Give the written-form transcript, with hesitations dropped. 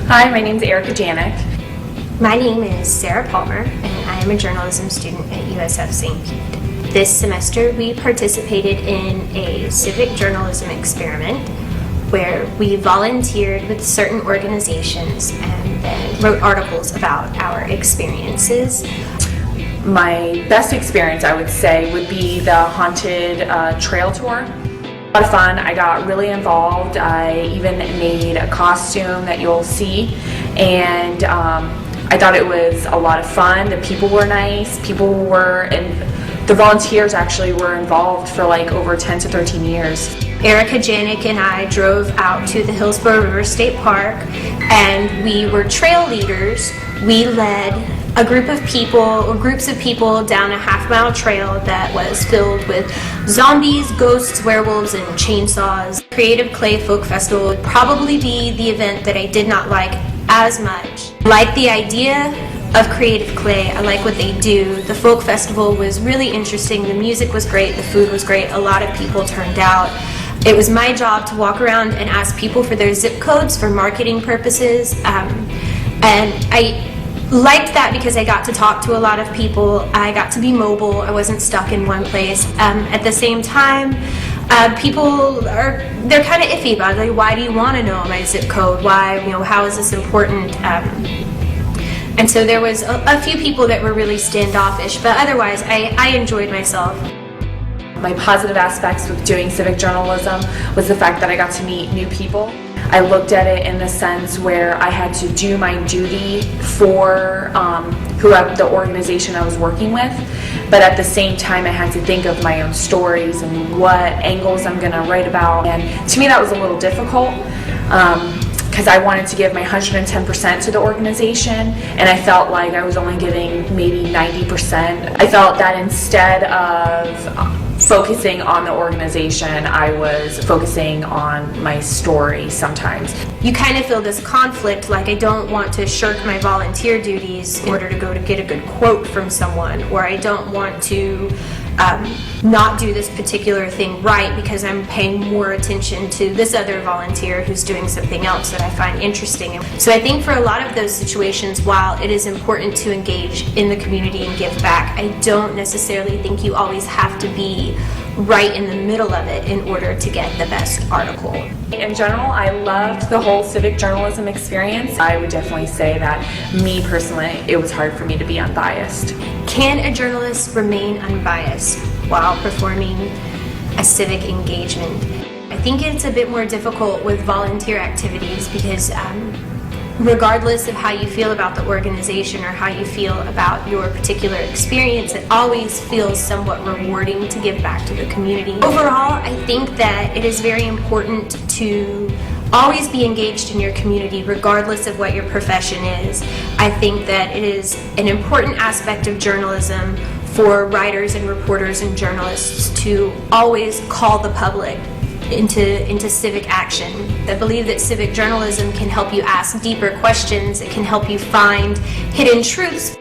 Hi, my name is Erica Janik. My name is Sarah Palmer, and I am a journalism student at USF St. Pete. This semester, we participated in a civic journalism experiment where we volunteered with certain organizations and then wrote articles about our experiences. My best experience, I would say, would be the haunted trail tour. A lot of fun. I got really involved. I even made a costume that you'll see, and I thought it was a lot of fun. The people were nice. And the volunteers actually were involved for like over 10 to 13 years. Erica Janik and I drove out to the Hillsborough River State Park, and we were trail leaders. We led a group of people, or groups of people, down a half-mile trail that was filled with zombies, ghosts, werewolves, and chainsaws. Creative Clay Folk Festival would probably be the event that I did not like as much. I like the idea of Creative Clay. I like what they do. The folk festival was really interesting. The music was great. The food was great. A lot of people turned out. It was my job to walk around and ask people for their zip codes for marketing purposes. And I liked that because I got to talk to a lot of people. I got to be mobile. I wasn't stuck in one place. At the same time, they're kind of iffy about it. Like, why do you want to know my zip code? Why, how is this important? And so there was a few people that were really standoffish, but otherwise I enjoyed myself. My positive aspects with doing civic journalism was the fact that I got to meet new people. I looked at it in the sense where I had to do my duty for the organization I was working with, but at the same time I had to think of my own stories and what angles I'm going to write about. And to me that was a little difficult because I wanted to give my 110% to the organization, and I felt like I was only giving maybe 90%. I felt that instead of focusing on the organization, I was focusing on my story sometimes. You kind of feel this conflict, like I don't want to shirk my volunteer duties in order to go to get a good quote from someone, or I don't want to not do this particular thing right because I'm paying more attention to this other volunteer who's doing something else that I find interesting. So I think for a lot of those situations, while it is important to engage in the community and give back, I don't necessarily think you always have to be right in the middle of it in order to get the best article. In general, I loved the whole civic journalism experience. I would definitely say that me personally, it was hard for me to be unbiased. Can a journalist remain unbiased while performing a civic engagement? I think it's a bit more difficult with volunteer activities because regardless of how you feel about the organization or how you feel about your particular experience, it always feels somewhat rewarding to give back to the community. Overall, I think that it is very important to always be engaged in your community regardless of what your profession is. I think that it is an important aspect of journalism for writers and reporters and journalists to always call the public into civic action. I believe that civic journalism can help you ask deeper questions. It can help you find hidden truths.